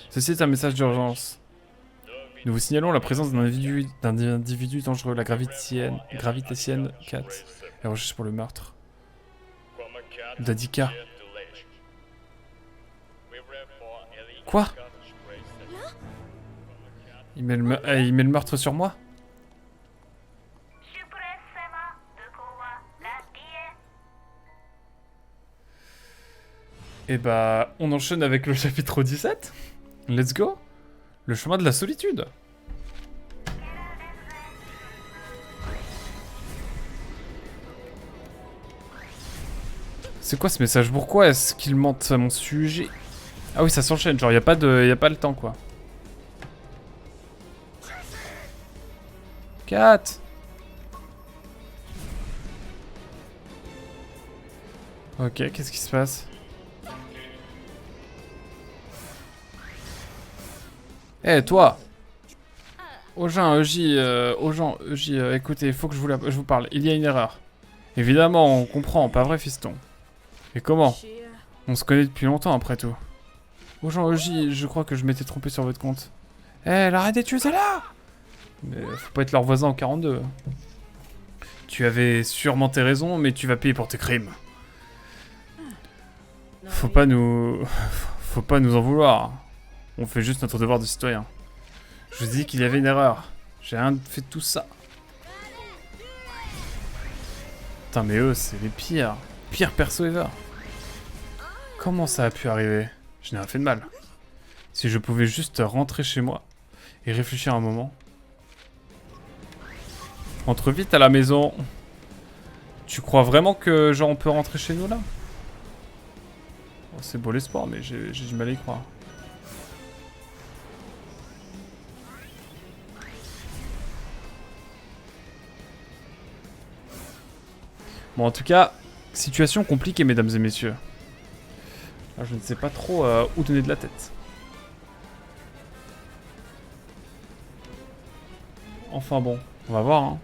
Ceci est un message d'urgence. Nous vous signalons la présence d'un individu dangereux, la gravitatienne 4. Elle recherche pour le meurtre. Dadika. Quoi? Il met le meurtre sur moi? Et bah, on enchaîne avec le chapitre 17. Let's go. Le chemin de la solitude. C'est quoi ce message? Pourquoi est-ce qu'il mente à mon sujet? Ah oui, ça s'enchaîne, genre y a pas le temps quoi. 4. Ok, qu'est-ce qui se passe? Eh toi! Aux gens, écoutez, il faut que je vous parle. Il y a une erreur. Évidemment, on comprend, pas vrai fiston. Et comment? On se connaît depuis longtemps après tout. Aux gens, je crois que je m'étais trompé sur votre compte. Eh, l'arrête de tuer celle-là! Mais faut pas être leur voisin en 42. Tu avais sûrement tes raisons, mais tu vas payer pour tes crimes. Faut pas nous en vouloir. On fait juste notre devoir de citoyen. Je vous dis qu'il y avait une erreur. J'ai rien fait de tout ça. Putain, mais eux, c'est les pires. Pire perso ever. Comment ça a pu arriver? Je n'ai rien fait de mal. Si je pouvais juste rentrer chez moi et réfléchir un moment. Rentre vite à la maison. Tu crois vraiment que genre on peut rentrer chez nous là? Oh, c'est beau l'espoir, mais j'ai du mal à y croire. Bon, en tout cas, situation compliquée, mesdames et messieurs. Là, je ne sais pas trop où donner de la tête. Enfin bon, on va voir, hein.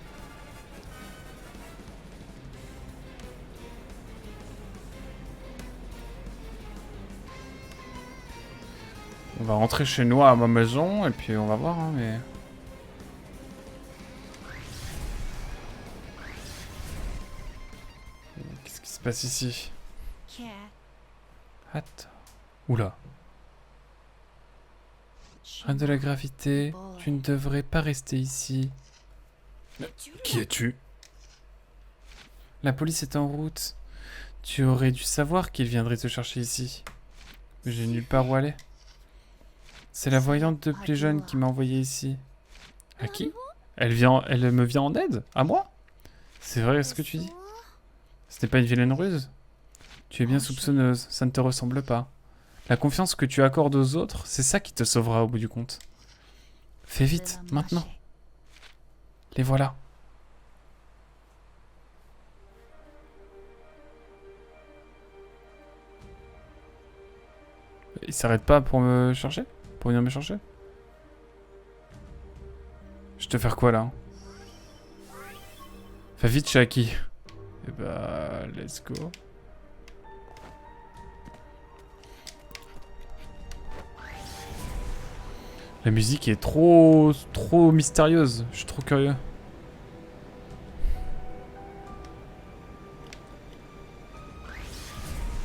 On va rentrer chez nous à ma maison, et puis on va voir, hein, mais... Qu'est-ce qui se passe ici? Attends. Oula. Reine de la gravité, tu ne devrais pas rester ici. Qui es-tu? La police est en route. Tu aurais dû savoir qu'il viendrait te chercher ici. J'ai nulle part où aller. C'est la voyante de plus jeune qui m'a envoyé ici. À qui? Elle me vient en aide? À moi? C'est vrai ce que tu dis? Ce n'est pas une vilaine ruse? Tu es bien soupçonneuse, ça ne te ressemble pas. La confiance que tu accordes aux autres, c'est ça qui te sauvera au bout du compte. Fais vite, maintenant. Les voilà. Il s'arrête pas pour me chercher? Pour venir me chercher? Je te faire quoi là? Fais vite, Shaki. Et bah, let's go. La musique est trop mystérieuse. Je suis trop curieux.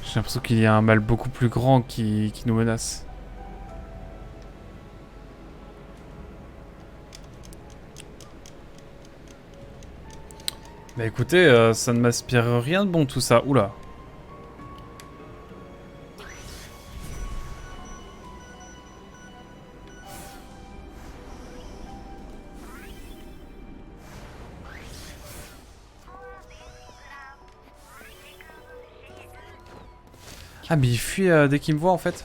J'ai l'impression qu'il y a un mal beaucoup plus grand qui nous menace. Bah écoutez, ça ne m'inspire rien de bon tout ça. Oula. Ah mais il fuit dès qu'il me voit en fait.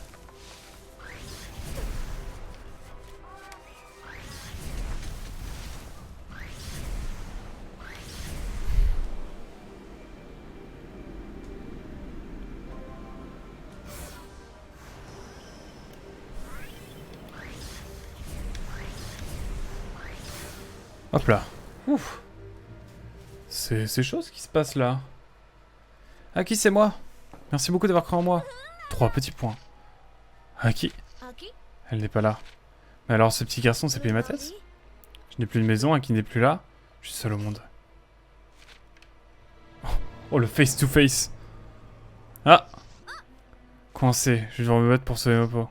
Hop là. Ouf. C'est chaud ce qui se passe là. Ah qui c'est moi? Merci beaucoup d'avoir cru en moi. 3 petits points. À qui? Elle n'est pas là. Mais alors ce petit garçon s'est payé ma tête? Je n'ai plus de maison, qui n'est plus là. Je suis seul au monde. Oh, le face to face. Ah! Coincé, je vais devoir me battre pour sauver ma peau.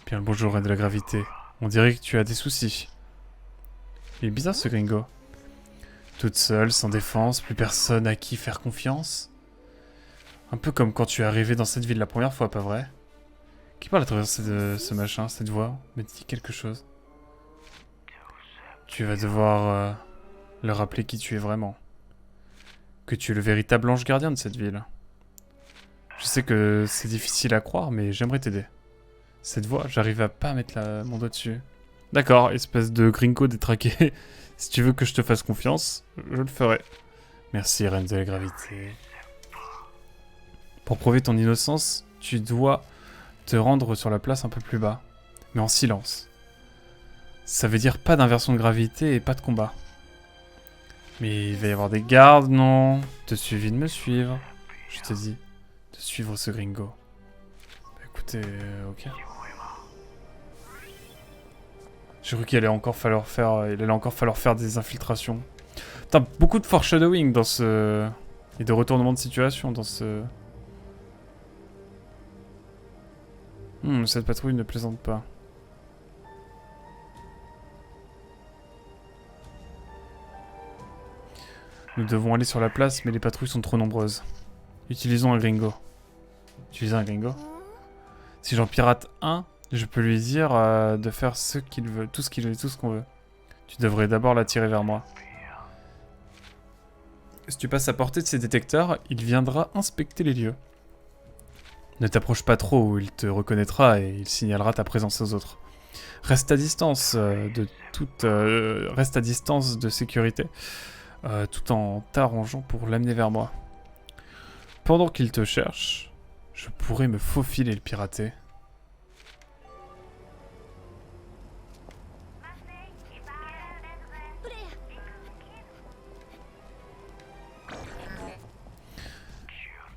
Bien le bonjour, reine de la gravité. On dirait que tu as des soucis. Il est bizarre ce gringo. Toute seule, sans défense, plus personne à qui faire confiance. Un peu comme quand tu es arrivé dans cette ville la première fois, pas vrai? Qui parle à travers ce machin, cette voix? Me dit quelque chose. Tu vas devoir leur rappeler qui tu es vraiment. Que tu es le véritable ange gardien de cette ville. Je sais que c'est difficile à croire, mais j'aimerais t'aider. Cette voix, j'arrive à pas mettre mon doigt dessus. D'accord, espèce de gringo détraqué. Si tu veux que je te fasse confiance, je le ferai. Merci, reine de la gravité. Pour prouver ton innocence, tu dois te rendre sur la place un peu plus bas. Mais en silence. Ça veut dire pas d'inversion de gravité et pas de combat. Mais il va y avoir des gardes, non? Te suffit de me suivre. Je te dis, de suivre ce gringo. Bah, écoutez, ok. J'ai cru qu'il allait encore falloir faire des infiltrations. Putain, beaucoup de foreshadowing dans ce... Et de retournement de situation dans ce... cette patrouille ne plaisante pas. Nous devons aller sur la place, mais les patrouilles sont trop nombreuses. Utilisons un gringo. Utiliser un gringo? Si j'en pirate un, je peux lui dire de faire ce qu'il veut, tout ce qu'on veut. Tu devrais d'abord l'attirer vers moi. Si tu passes à portée de ses détecteurs, il viendra inspecter les lieux. Ne t'approche pas trop ou il te reconnaîtra et il signalera ta présence aux autres. Reste à distance reste à distance de sécurité, tout en t'arrangeant pour l'amener vers moi. Pendant qu'il te cherche, je pourrais me faufiler et le pirater.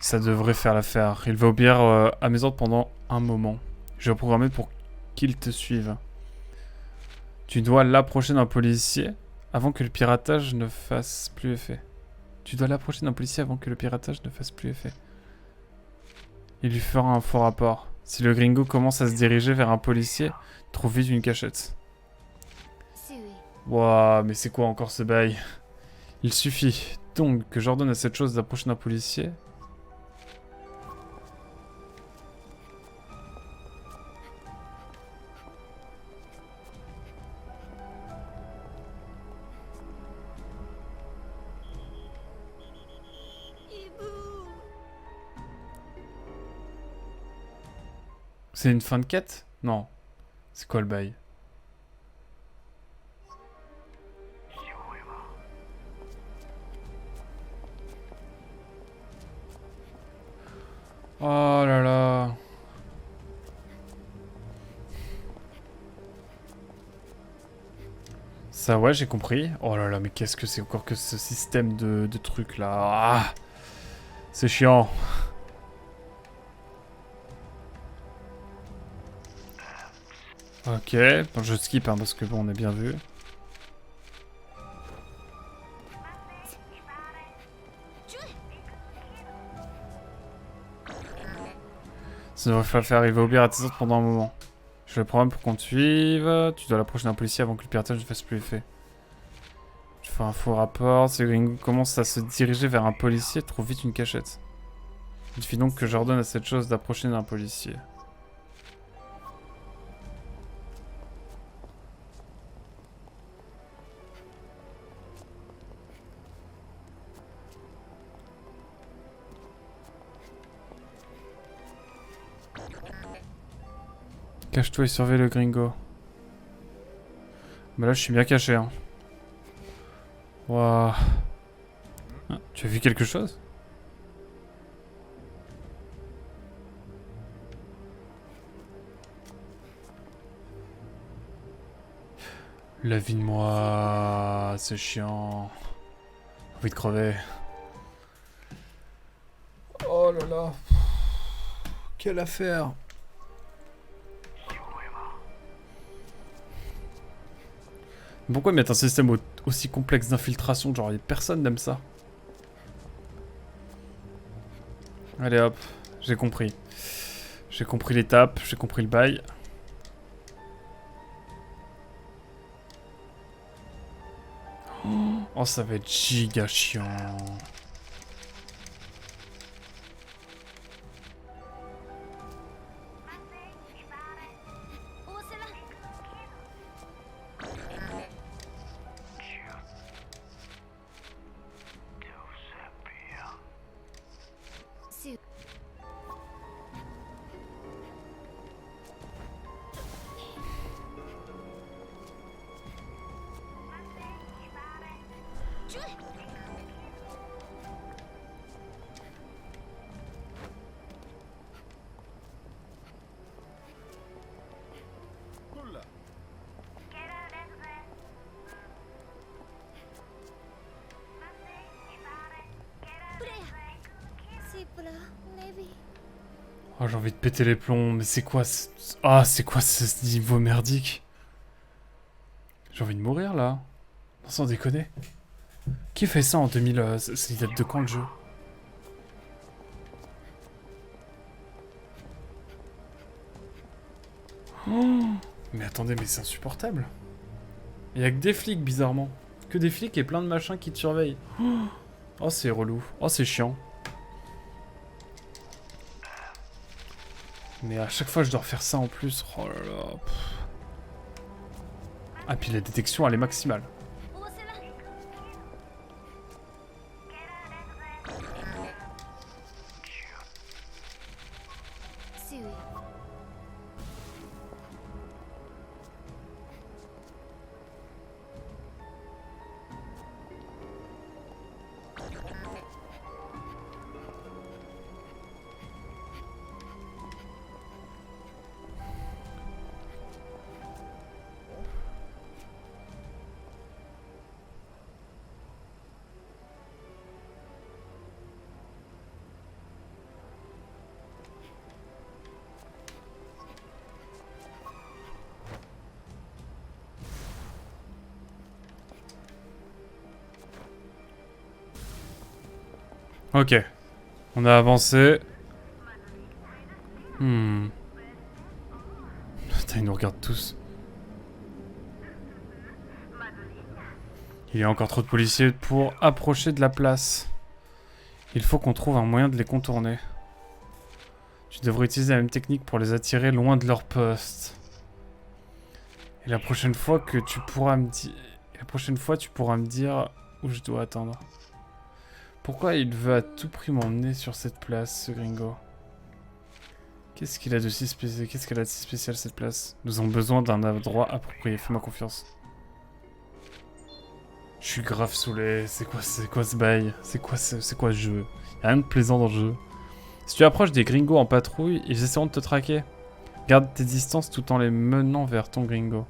Ça devrait faire l'affaire. Il va obéir à mes ordres pendant un moment. Je vais programmer pour qu'il te suive. Tu dois l'approcher d'un policier avant que le piratage ne fasse plus effet. Tu dois l'approcher d'un policier avant que le piratage ne fasse plus effet. Il lui fera un faux rapport. Si le gringo commence à se diriger vers un policier, trouve vite une cachette. Wouah, mais c'est quoi encore ce bail? Il suffit donc que j'ordonne à cette chose d'approcher d'un policier. C'est une fin de quête? Non. C'est quoi le bail? Oh là là. Ça ouais, j'ai compris. Oh là là, mais qu'est-ce que c'est encore que ce système de trucs là? Ah, c'est chiant. Ok, bon, je skip hein, parce que bon, on a bien vu. Ça devrait faire, il va obéir à tes ordres pendant un moment. Je fais le programme pour qu'on te suive. Tu dois l'approcher d'un policier avant que le piratage ne fasse plus effet. Je fais un faux rapport. Si le gringo commence à se diriger vers un policier, trouve vite une cachette. Il suffit donc que j'ordonne à cette chose d'approcher d'un policier. Cache-toi et surveille le gringo. Bah là, je suis bien caché. Hein. Waouh. Ah, tu as vu quelque chose? La vie de moi, c'est chiant. J'ai envie de crever. Oh là là. Quelle affaire. Pourquoi mettre un système aussi complexe d'infiltration? Genre, personne n'aime ça. Allez hop, j'ai compris. J'ai compris l'étape, j'ai compris le bail. Oh, ça va être giga chiant. Oh, j'ai envie de péter les plombs, mais c'est quoi Ah, c'est quoi ce niveau merdique? J'ai envie de mourir, là. Non, sans déconner. Qui fait ça en 2000... il date de quand, le jeu? Oh, mais attendez, mais c'est insupportable. Il y a que des flics, bizarrement. Que des flics et plein de machins qui te surveillent. Oh, c'est relou. Oh, c'est chiant. Mais à chaque fois, je dois refaire ça en plus. Oh là là. Ah, puis la détection, elle est maximale. Ok. On a avancé. Putain, ils nous regardent tous. Il y a encore trop de policiers pour approcher de la place. Il faut qu'on trouve un moyen de les contourner. Tu devrais utiliser la même technique pour les attirer loin de leur poste. Et la prochaine fois que tu pourras me dire... La prochaine fois, tu pourras me dire où je dois attendre. Pourquoi il veut à tout prix m'emmener sur cette place, ce gringo? Qu'est-ce qu'il a de si spécial? Qu'est-ce qu'elle a de si spécial, cette place? Nous avons besoin d'un endroit approprié. Fais-moi confiance. Je suis grave saoulé. C'est quoi ce bail? C'est quoi ce jeu? Y'a rien de plaisant dans le jeu. Si tu approches des gringos en patrouille, ils essaieront de te traquer. Garde tes distances tout en les menant vers ton gringo.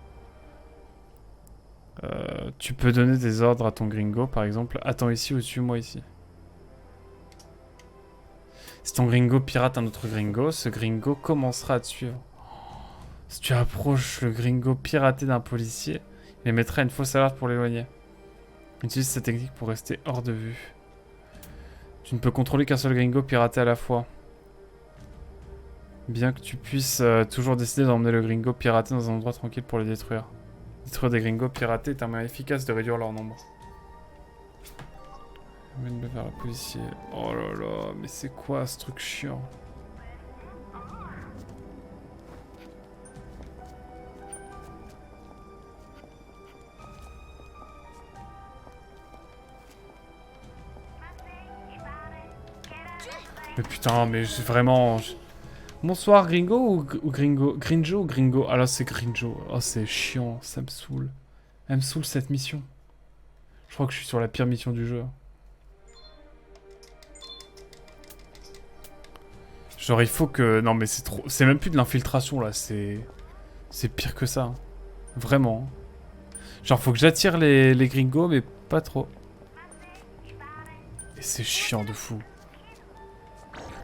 Tu peux donner des ordres à ton gringo, par exemple. Attends ici ou suis-moi ici. Si ton gringo pirate un autre gringo, ce gringo commencera à te suivre. Si tu approches le gringo piraté d'un policier, il émettra une fausse alerte pour l'éloigner. Utilise cette technique pour rester hors de vue. Tu ne peux contrôler qu'un seul gringo piraté à la fois. Bien que tu puisses toujours décider d'emmener le gringo piraté dans un endroit tranquille pour le détruire. Détruire des gringos piratés est un moyen efficace de réduire leur nombre. Amène-le vers le policier. Oh là là, mais c'est quoi ce truc chiant? Mais putain, mais vraiment... Bonsoir, Gringo ou Gringo? Grinjo ou Gringo? Ah là, c'est Grinjo. Oh, c'est chiant, ça me saoule. Elle me saoule cette mission. Je crois que je suis sur la pire mission du jeu. Genre, il faut que... Non, mais c'est trop... C'est même plus de l'infiltration, là. C'est pire que ça. Vraiment. Genre, faut que j'attire les gringos, mais pas trop. Et c'est chiant de fou.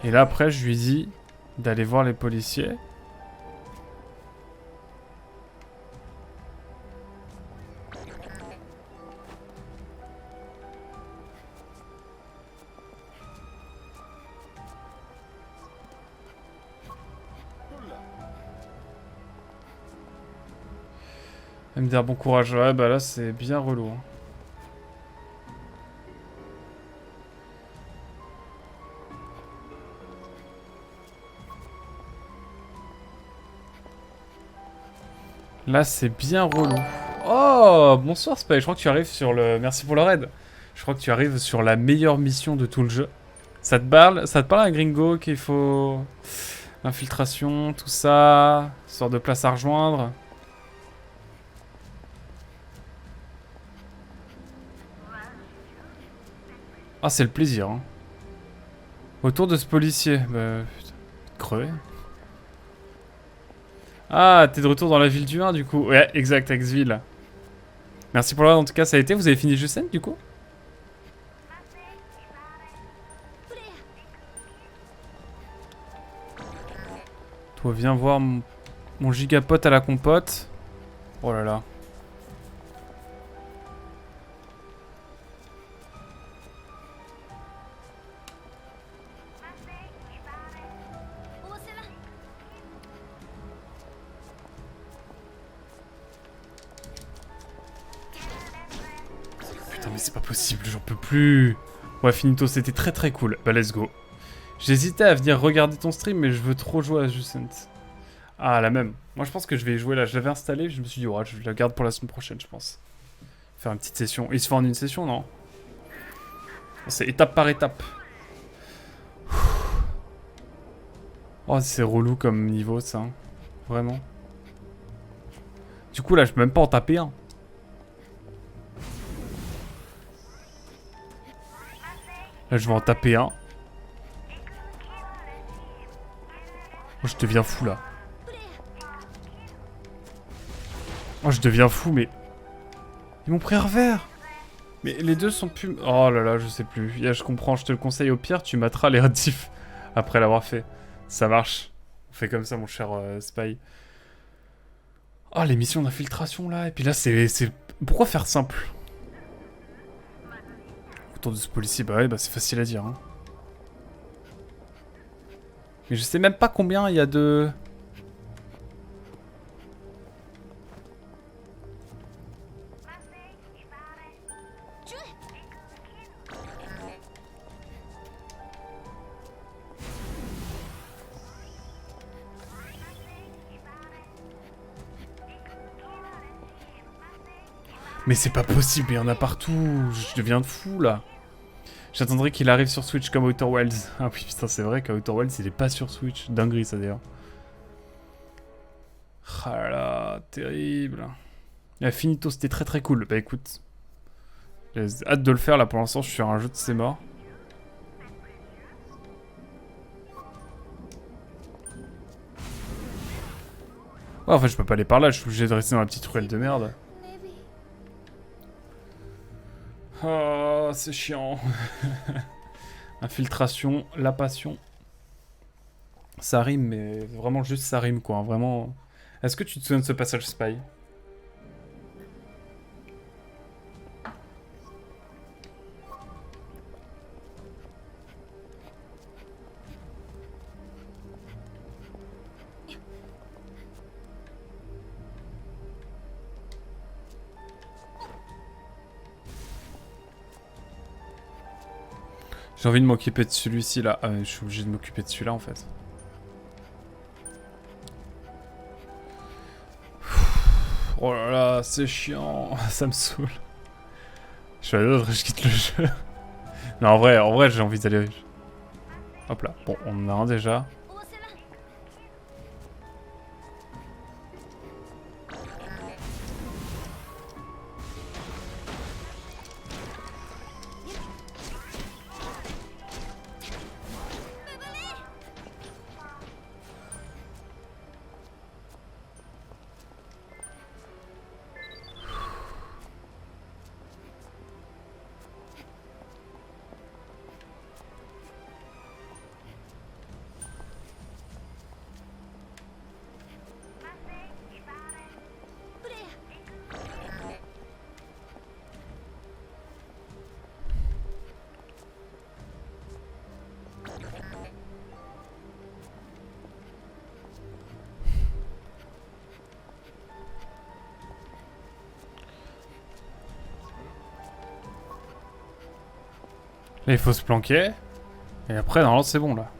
Et là, après, je lui dis d'aller voir les policiers. Elle me dire bon courage. Ouais, bah là, c'est bien relou. Hein. Là, c'est bien relou. Oh, bonsoir Spy. Je crois que tu arrives sur le... Merci pour le raid. Je crois que tu arrives sur la meilleure mission de tout le jeu. Ça te parle un gringo qu'il faut... Infiltration, tout ça... Sorte de place à rejoindre. Ah, c'est le plaisir, hein. Autour de ce policier. Bah, putain. Crevé. Ah, t'es de retour dans la ville du 1, du coup. Ouais, exact, Axville. Merci pour le raid, en tout cas, ça a été. Vous avez fini Jusen, du coup? Toi, viens voir mon gigapote à la compote. Oh là là. Putain, mais c'est pas possible, j'en peux plus. Ouais, finito, c'était très très cool. Bah, let's go. J'hésitais à venir regarder ton stream, mais je veux trop jouer à Jucent. Ah, la même. Moi, je pense que je vais y jouer là. Je l'avais installé, je me suis dit, ouais, je la garde pour la semaine prochaine, je pense. Faire une petite session. Il se fait en une session, non? C'est étape par étape. Oh, c'est relou comme niveau, ça. Hein. Vraiment. Du coup, là, je peux même pas en taper un. Là, je vais en taper un. Oh, je deviens fou, là. Oh, je deviens fou, mais... Ils m'ont pris un revers. Mais les deux sont plus... Oh là là, je sais plus. Yeah, je comprends, je te le conseille. Au pire, tu materas les rétifs après l'avoir fait. Ça marche. On fait comme ça, mon cher Spy. Oh, les missions d'infiltration, là. Et puis là, c'est... Pourquoi faire simple? Autour de ce policier, bah ouais, bah c'est facile à dire. Hein. Mais je sais même pas combien il y a de... Mais c'est pas possible, il y en a partout. Je deviens fou, là. J'attendrai qu'il arrive sur Switch comme Outer Wilds. Ah oui, putain, c'est vrai qu'Outer Wilds, il est pas sur Switch. Dinguerie, ça, d'ailleurs. Ah là là, terrible. La finito, c'était très très cool. Bah écoute, j'ai hâte de le faire, là, pour l'instant, je suis sur un jeu de c'est mort. Ouais, en fait, je peux pas aller par là, je suis obligé de rester dans la petite ruelle de merde. Oh, c'est chiant. Infiltration, la passion. Ça rime, mais vraiment juste ça rime, quoi. Vraiment. Est-ce que tu te souviens de ce passage Spy? J'ai envie de m'occuper de celui-ci, là. Je suis obligé de m'occuper de celui-là, en fait. Oh là là, c'est chiant. Ça me saoule. Je suis à l'autre, je quitte le jeu. Non, en vrai, j'ai envie d'aller... Hop là. Bon, on en a un déjà. Là, il faut se planquer. Et après, normalement, c'est bon, là.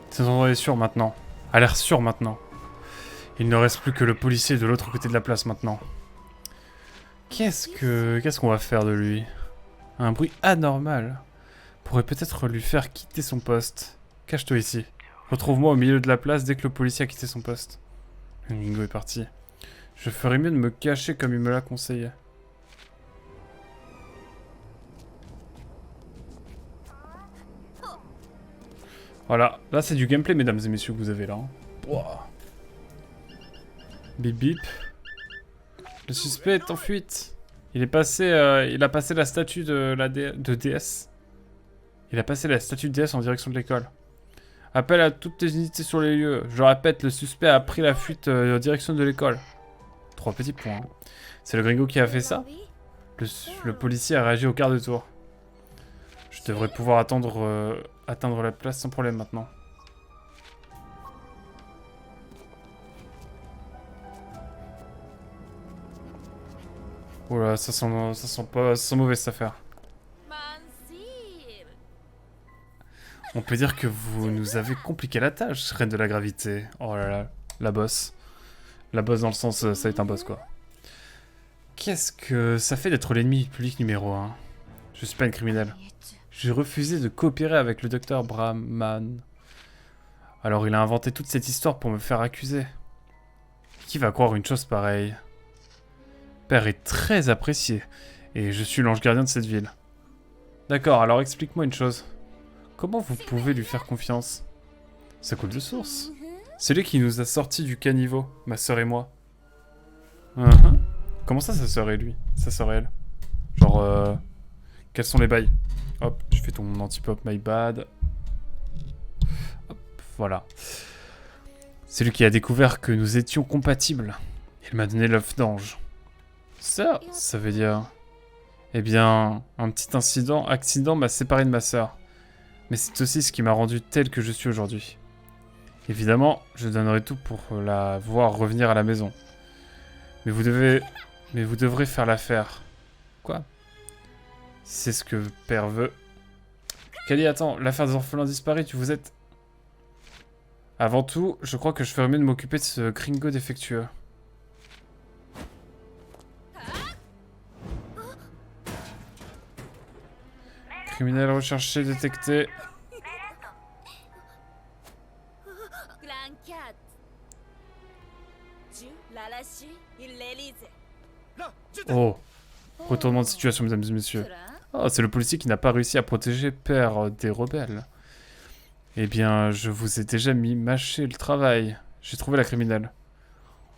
Cet endroit est sûr maintenant. A l'air sûr maintenant. Il ne reste plus que le policier de l'autre côté de la place maintenant. Qu'est-ce qu'on va faire de lui? Un bruit anormal pourrait peut-être lui faire quitter son poste. Cache-toi ici. Retrouve-moi au milieu de la place dès que le policier a quitté son poste. Gringo est parti. Je ferais mieux de me cacher comme il me l'a conseillé. Voilà, là c'est du gameplay mesdames et messieurs que vous avez là. Wow. Bip bip. Le suspect est en fuite. Il a passé la statue de DS. Il a passé la statue de DS en direction de l'école. Appel à toutes les unités sur les lieux. Je répète, le suspect a pris la fuite en direction de l'école. 3 petits points. C'est le gringo qui a fait ça? Le policier a réagi au quart de tour. Je devrais pouvoir atteindre la place sans problème maintenant. Oula, ça sent mauvais cette affaire. On peut dire que vous nous avez compliqué la tâche, reine de la gravité. Oh là là, la bosse. La bosse dans le sens, ça va être un boss quoi. Qu'est-ce que ça fait d'être l'ennemi public numéro 1? Je suis pas une criminelle. J'ai refusé de coopérer avec le docteur Brahman. Alors il a inventé toute cette histoire pour me faire accuser. Qui va croire une chose pareille? Père est très apprécié, et je suis l'ange gardien de cette ville. D'accord, alors explique-moi une chose. Comment vous pouvez lui faire confiance? Ça coule de source. C'est lui qui nous a sortis du caniveau, ma sœur et moi. Comment ça serait lui? Ça serait elle? Genre, quels sont les bails? Hop, je fais ton anti-pop, my bad. Hop, voilà. C'est lui qui a découvert que nous étions compatibles. Il m'a donné l'œuf d'ange. Ça veut dire... Eh bien, un petit accident m'a séparé de ma sœur. Mais c'est aussi ce qui m'a rendu tel que je suis aujourd'hui. Évidemment, je donnerai tout pour la voir revenir à la maison. Mais vous devrez faire l'affaire. Quoi? C'est ce que père veut. Kali, attends, l'affaire des orphelins disparus, vous êtes... Avant tout, je crois que je ferais mieux de m'occuper de ce gringo défectueux. Criminel recherché, détecté. Oh, retournement de situation, mesdames et messieurs. Oh, c'est le policier qui n'a pas réussi à protéger Père des rebelles. Eh bien, je vous ai déjà mis mâché le travail. J'ai trouvé la criminelle.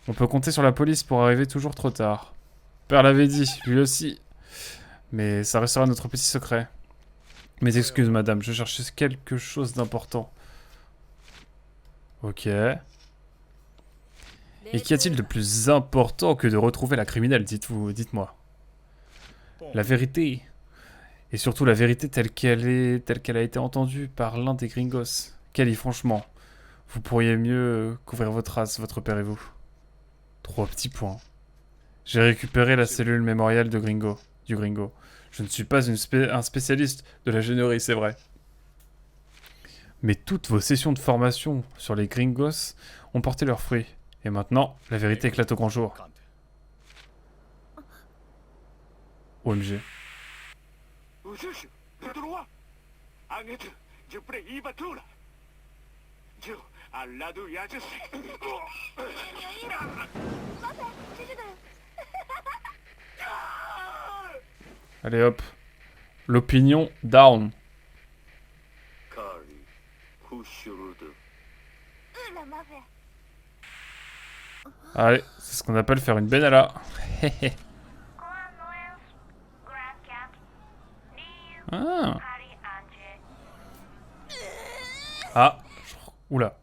On peut compter sur la police pour arriver toujours trop tard. Père l'avait dit, lui aussi. Mais ça restera notre petit secret. Mes excuses, madame, je cherchais quelque chose d'important. Ok. Et qu'y a-t-il de plus important que de retrouver la criminelle, dites-moi. La vérité. Et surtout la vérité telle qu'elle a été entendue par l'un des gringos. Kali, franchement, vous pourriez mieux couvrir votre race, votre père et vous. 3 petits points. J'ai récupéré la cellule mémoriale du gringo. Je ne suis pas un spécialiste de la génorie, c'est vrai. Mais toutes vos sessions de formation sur les gringos ont porté leurs fruits. Et maintenant, la vérité éclate au grand jour. OMG. Allez hop. L'opinion down. Allez, c'est ce qu'on appelle faire une benalla. Ah. Ah. Oula.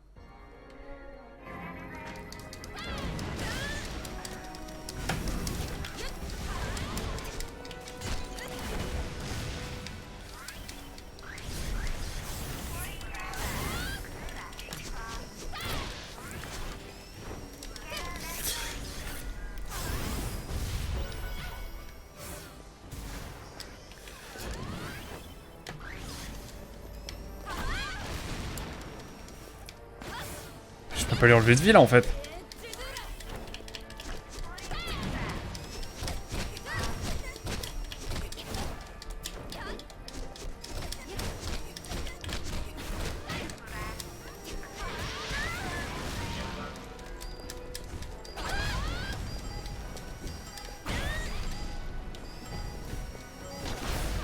Je peux pas lui enlever de vie là en fait.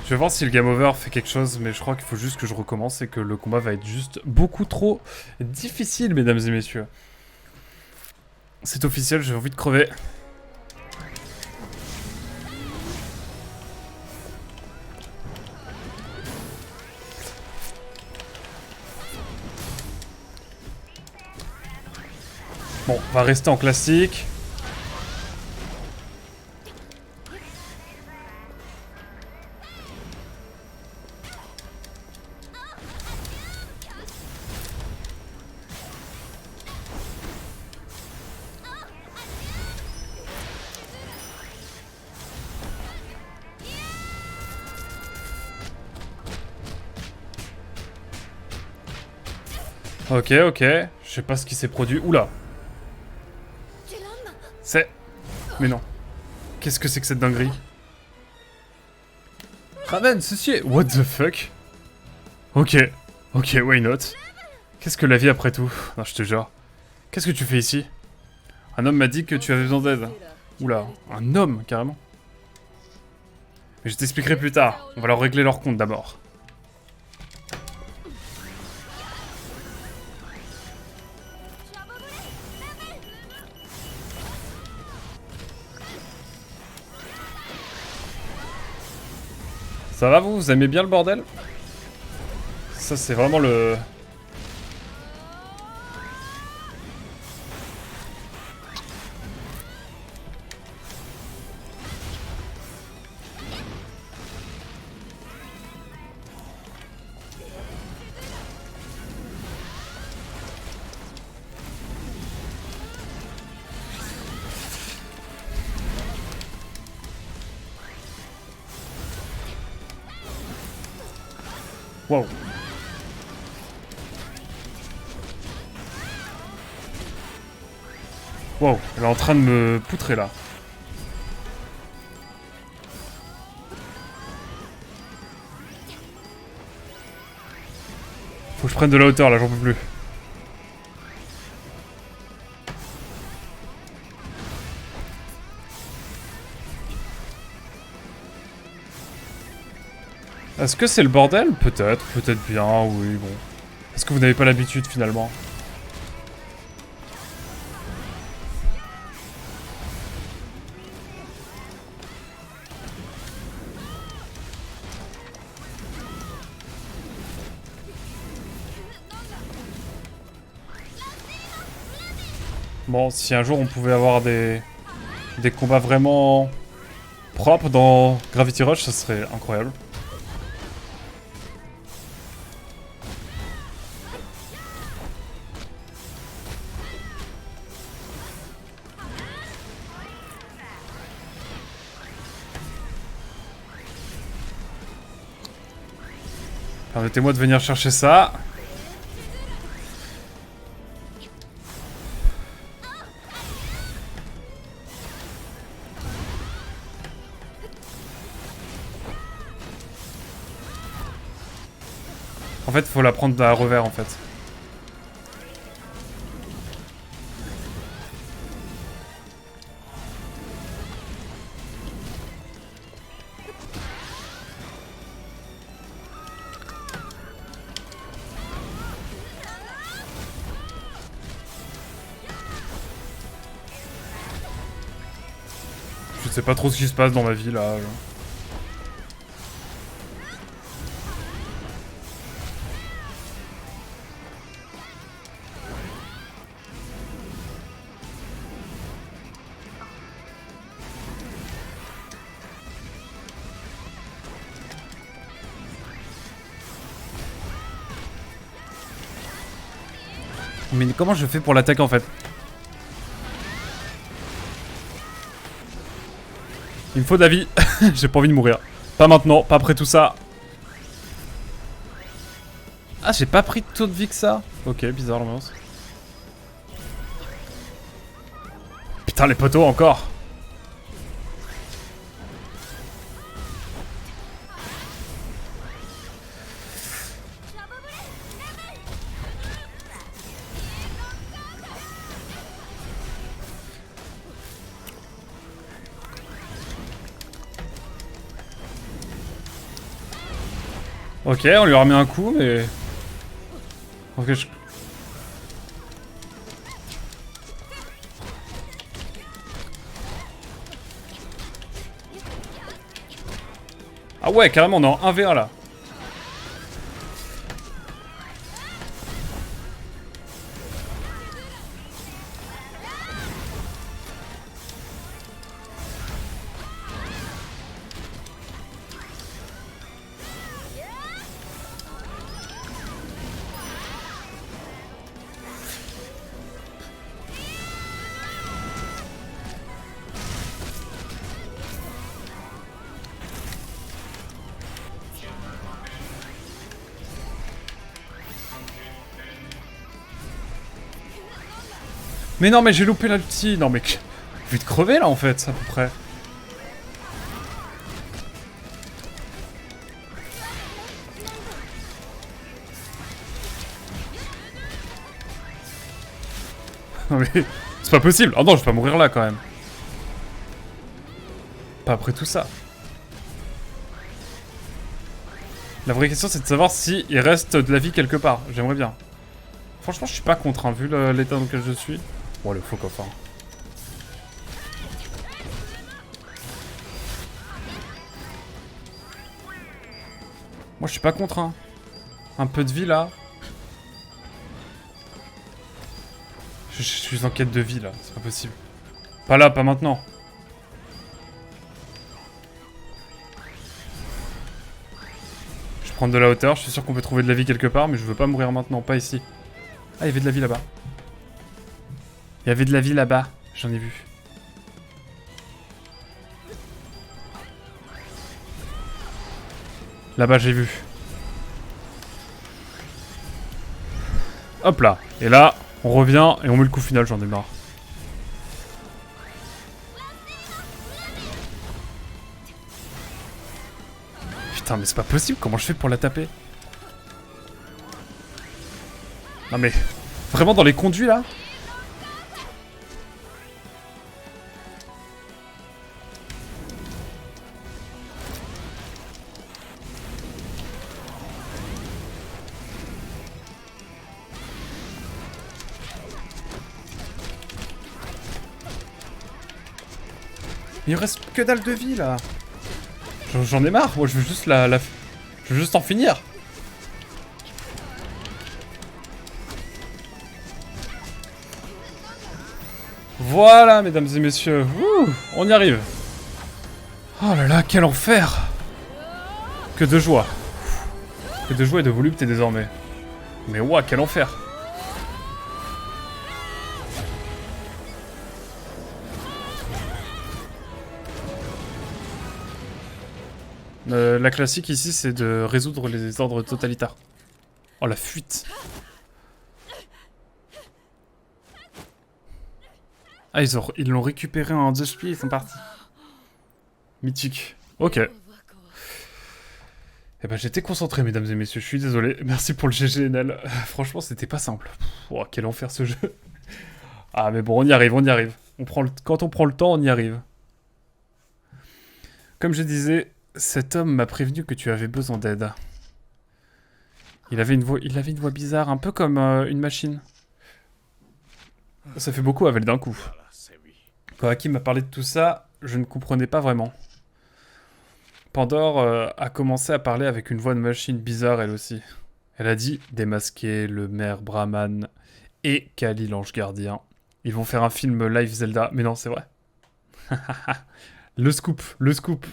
Je vais voir si le game over fait quelque chose, mais je crois qu'il faut juste que je recommence et que le combat va être juste beaucoup trop difficile, mesdames et messieurs. C'est officiel, j'ai envie de crever. Bon, on va rester en classique. Ok, ok. Je sais pas ce qui s'est produit. Oula. C'est... Mais non. Qu'est-ce que c'est que cette dinguerie? Raven, ceci est... What the fuck? Ok. Ok, why not? Qu'est-ce que la vie après tout? Non, je te jure. Qu'est-ce que tu fais ici? Un homme m'a dit que tu avais besoin d'aide. Oula, un homme, carrément. Mais je t'expliquerai plus tard. On va leur régler leur compte d'abord. Ça va vous aimez bien le bordel? Ça c'est vraiment le... Wow. Wow, elle est en train de me poutrer là. Faut que je prenne de la hauteur là, j'en peux plus. Est-ce que c'est le bordel? Peut-être, peut-être bien, oui, bon. Est-ce que vous n'avez pas l'habitude finalement? Bon, si un jour on pouvait avoir des combats vraiment propres dans Gravity Rush, ça serait incroyable. Permettez-moi de venir chercher ça. En fait, faut la prendre à revers en fait. Je sais pas trop ce qui se passe dans ma vie là. Mais comment je fais pour l'attaquer en fait? Il me faut Davi. J'ai pas envie de mourir. Pas maintenant, pas après tout ça. Ah, j'ai pas pris tant de vie que ça. Ok, bizarre l'ambiance. Putain, les poteaux encore. Ok, on lui a remis un coup, mais... Ok, je... Ah ouais, carrément, on est en 1v1 là. Mais non, mais j'ai loupé l'ulti. Non, mais... J'ai envie de crever, là, en fait, à peu près. Non, mais... C'est pas possible. Oh non, je vais pas mourir là, quand même. Pas après tout ça. La vraie question, c'est de savoir s'il reste de la vie quelque part. J'aimerais bien. Franchement, je suis pas contre, hein, vu l'état dans lequel je suis. Oh, le faux coffre. Moi, je suis pas contre, hein. Un peu de vie, là. Je suis en quête de vie, là. C'est pas possible. Pas là, pas maintenant. Je vais prendre de la hauteur. Je suis sûr qu'on peut trouver de la vie quelque part, mais je veux pas mourir maintenant. Pas ici. Ah, il y avait de la vie là-bas. Il y avait de la vie là-bas. J'en ai vu. Là-bas, j'ai vu. Hop là. Et là, on revient et on met le coup final. J'en ai marre. Putain, mais c'est pas possible. Comment je fais pour la taper? Non mais... Vraiment dans les conduits, là? Mais il reste que dalle de vie, là. J'en ai marre. Moi, je veux juste Je veux juste en finir. Voilà, mesdames et messieurs. Ouh, on y arrive. Oh là là, quel enfer. Que de joie. Que de joie et de volupté désormais. Mais ouah, quel enfer. La classique ici, c'est de résoudre les ordres totalitaires. Oh, la fuite. Ah, ils l'ont récupéré en 2 spies, ils sont partis. Mythique. Ok. Eh ben, j'étais concentré, mesdames et messieurs, je suis désolé. Merci pour le GGNL. Franchement, c'était pas simple. Oh, quel enfer ce jeu. Ah, mais bon, on y arrive, on y arrive. Quand on prend le temps, on y arrive. Comme je disais, cet homme m'a prévenu que tu avais besoin d'aide. Il avait une voix bizarre, un peu comme une machine. Ça fait beaucoup avaler d'un coup. Quand Hakim m'a parlé de tout ça, je ne comprenais pas vraiment. Pandore a commencé à parler avec une voix de machine bizarre elle aussi. Elle a dit démasquer le maire Brahman et Kali l'ange gardien. Ils vont faire un film live Zelda. Mais non, c'est vrai. Le scoop, le scoop.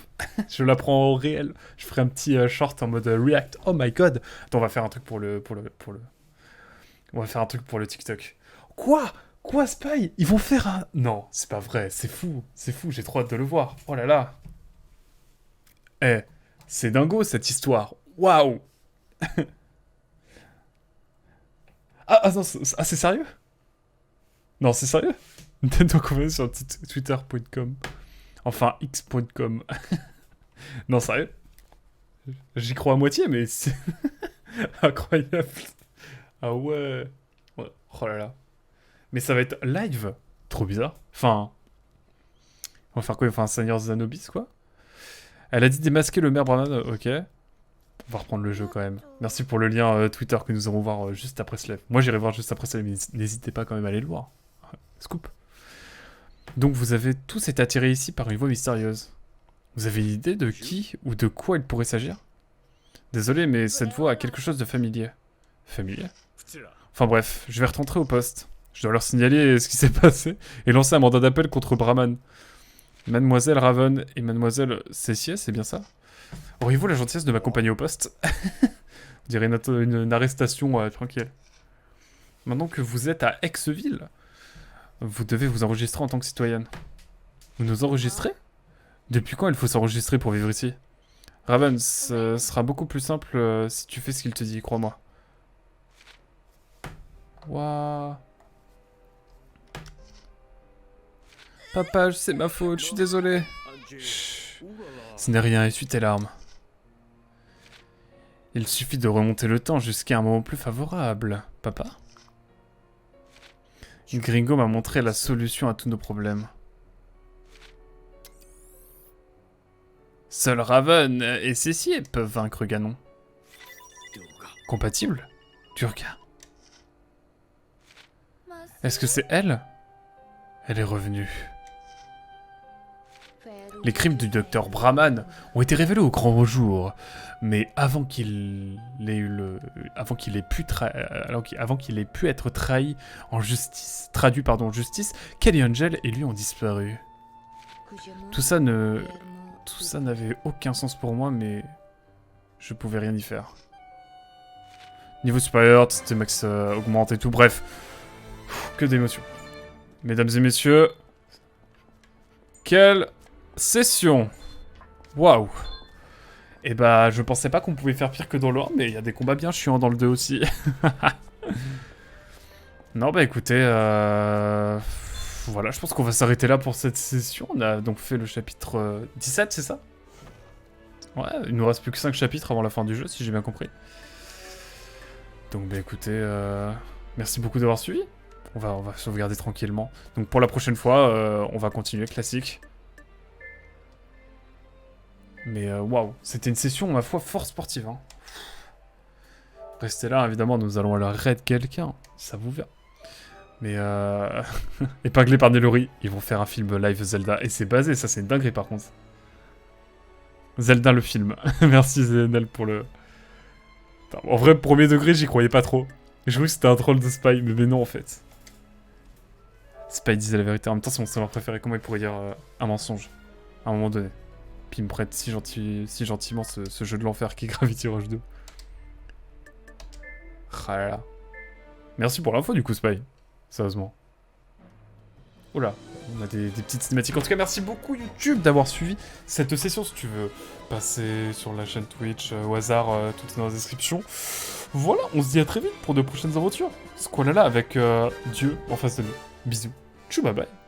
Je l'apprends au réel. Je ferai un petit short en mode react. Oh my god. Attends, on va faire un truc pour le. On va faire un truc pour le TikTok. Quoi? Quoi, Spy? Ils vont faire un... Non, c'est pas vrai, c'est fou, j'ai trop hâte de le voir. Oh là là. Eh, c'est dingo cette histoire. Waouh. Ah, non, c'est sérieux? Non, c'est sérieux? Donc on va sur twitter.com. Enfin, x.com. Non, sérieux. J'y crois à moitié, mais c'est incroyable. Ah ouais. Ouais. Oh là là. Mais ça va être live. Trop bizarre. Enfin, on va faire quoi? Enfin, Seigneur Zanobis, quoi. Elle a dit démasquer le maire Brahman. Ok. On va reprendre le jeu quand même. Merci pour le lien Twitter que nous allons voir juste après ce live. Moi, j'irai voir juste après ce live, mais n'hésitez pas quand même à aller le voir. Scoop. Donc, vous avez tous été attirés ici par une voix mystérieuse. Vous avez une idée de qui ou de quoi il pourrait s'agir? Désolé, mais cette voix a quelque chose de familier. Familier? Enfin bref, je vais rentrer au poste. Je dois leur signaler ce qui s'est passé et lancer un mandat d'appel contre Brahman. Mademoiselle Raven et Mademoiselle Cessier, c'est bien ça? Auriez-vous la gentillesse de m'accompagner au poste? On dirait une arrestation tranquille. Maintenant que vous êtes à Aixville, vous devez vous enregistrer en tant que citoyenne. Vous nous enregistrez? Depuis quand il faut s'enregistrer pour vivre ici? Raven, ce sera beaucoup plus simple si tu fais ce qu'il te dit, crois-moi. Waouh. Papa, c'est ma faute, je suis désolé. Chut. Ce n'est rien, essuie tes larmes. Il suffit de remonter le temps jusqu'à un moment plus favorable. Papa? Gringo m'a montré la solution à tous nos problèmes. Seul Raven et Cessier peuvent vaincre Ganon. Compatible? Durga. Est-ce que c'est elle? Elle est revenue. Les crimes du docteur Brahman ont été révélés au grand jour, mais avant qu'il ait pu être trahi en justice, traduit en justice, Kelly Angel et lui ont disparu. Tout ça n'avait aucun sens pour moi, mais je pouvais rien y faire. Niveau supérieur, c'était max augmente et tout, bref. Que d'émotions. Mesdames et messieurs, quelle session! Waouh! Et bah, je pensais pas qu'on pouvait faire pire que dans le 1, mais il y a des combats bien chiants dans le 2 aussi. Non, bah écoutez, voilà, je pense qu'on va s'arrêter là pour cette session. On a donc fait le chapitre 17, c'est ça? Ouais, il nous reste plus que 5 chapitres avant la fin du jeu, si j'ai bien compris. Donc bah écoutez, merci beaucoup d'avoir suivi. On va sauvegarder tranquillement. Donc pour la prochaine fois, on va continuer classique. Mais waouh, c'était une session, ma foi, fort sportive. Hein. Restez là, évidemment, nous allons aller raid quelqu'un. Ça vous verra. Mais épinglé par Nelori, ils vont faire un film live Zelda. Et c'est basé, ça c'est une dinguerie par contre. Zelda le film. Merci ZNL pour le... En vrai, premier degré, j'y croyais pas trop. Je croyais que c'était un troll de Spy, mais non en fait. Spy disait la vérité. En même temps, c'est mon savoir préféré. Comment il pourrait dire un mensonge à un moment donné? Puis il me prête si gentiment ce jeu de l'enfer qui est Gravity Rush 2. Ah là là. Merci pour l'info du coup, Spy. Sérieusement. Oula, on a des petites cinématiques. En tout cas, merci beaucoup YouTube d'avoir suivi cette session. Si tu veux passer sur la chaîne Twitch au hasard, tout est dans la description. Voilà, on se dit à très vite pour de prochaines aventures. Squalala avec Dieu en face de nous. Bisous. Tchou, bye bye.